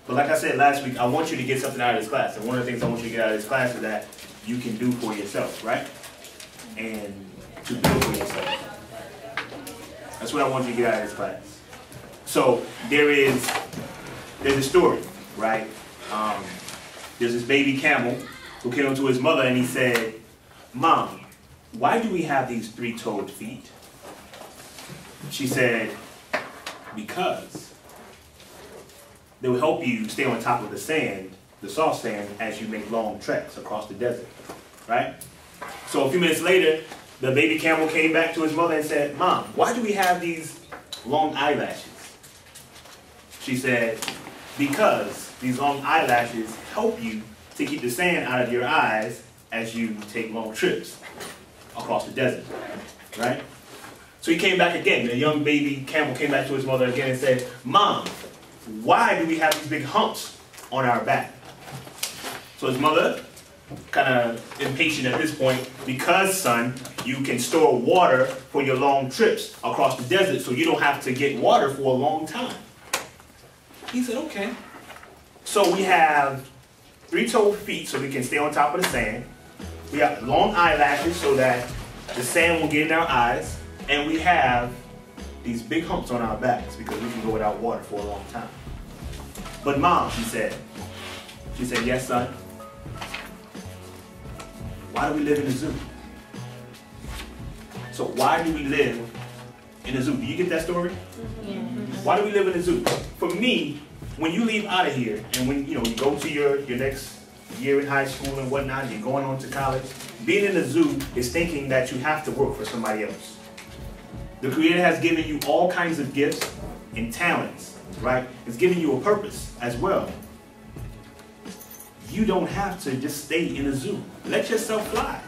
But like I said last week, I want you to get something out of this class. And one of the things I want you to get out of this class is that you can do for yourself, right? And to build for yourself. That's what I want you to get out of this class. So there's a story, right? There's this baby camel who came up to his mother and he said, "Mom, why do we have these three-toed feet?" She said, "Because they will help you stay on top of the sand, the soft sand, as you make long treks across the desert," right? So a few minutes later, the baby camel came back to his mother and said, "Mom, why do we have these long eyelashes?" She said, "Because these long eyelashes help you to keep the sand out of your eyes as you take long trips across the desert," right? So he came back again. The young baby camel came back to his mother again and said, "Mom, why do we have these big humps on our back?" So his mother, kind of impatient at this point, "Because, son, you can store water for your long trips across the desert so you don't have to get water for a long time." He said, "Okay." So we have three-toed feet so we can stay on top of the sand. We have long eyelashes so that the sand won't get in our eyes. And we have these big humps on our backs because we can go without water for a long time. "But Mom," she said, "Yes, son. Why do we live in a zoo?" So why do we live in a zoo? Do you get that story? Yeah. Why do we live in a zoo? For me, when you leave out of here and when you go to your next year in high school and whatnot, you're going on to college, being in a zoo is thinking that you have to work for somebody else. The Creator has given you all kinds of gifts and talents, right? It's giving you a purpose as well. You don't have to just stay in a zoo. Let yourself fly,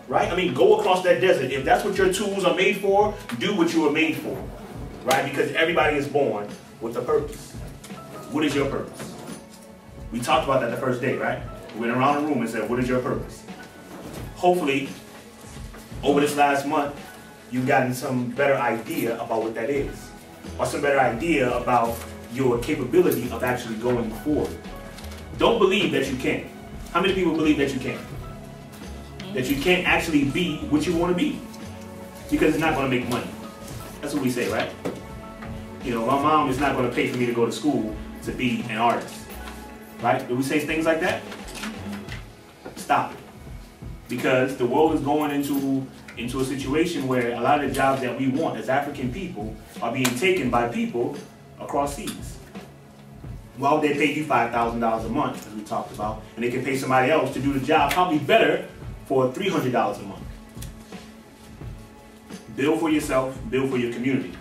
right? I mean, go across that desert. If that's what your tools are made for, do what you were made for, right? Because everybody is born with a purpose. What is your purpose? We talked about that the first day, right? We went around the room and said, what is your purpose? Hopefully, over this last month, you've gotten some better idea about what that is, or some better idea about your capability of actually going forward. Don't believe that you can't. How many people believe that you can't? That you can't actually be what you want to be? Because it's not going to make money. That's what we say, right? My mom is not going to pay for me to go to school to be an artist. Right? Do we say things like that? Stop it. Because the world is going into a situation where a lot of the jobs that we want as African people are being taken by people across seas. Well, they pay you $5,000 a month, as we talked about, and they can pay somebody else to do the job probably better for $300 a month. Build for yourself, build for your community.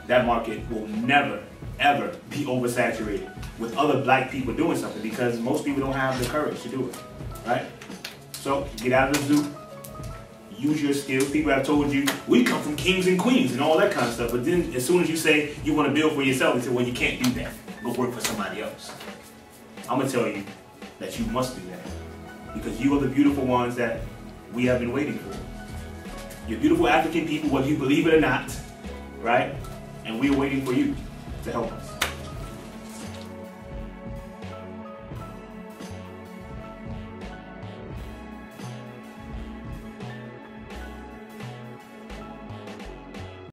That market will never, ever be oversaturated with other black people doing something because most people don't have the courage to do it, right? So, get out of the zoo. Use your skills. People have told you, we come from kings and queens and all that kind of stuff. But then as soon as you say you want to build for yourself, they say, well, you can't do that. Go work for somebody else. I'm going to tell you that you must do that. Because you are the beautiful ones that we have been waiting for. You're beautiful African people, whether you believe it or not, right? And we are waiting for you to help us.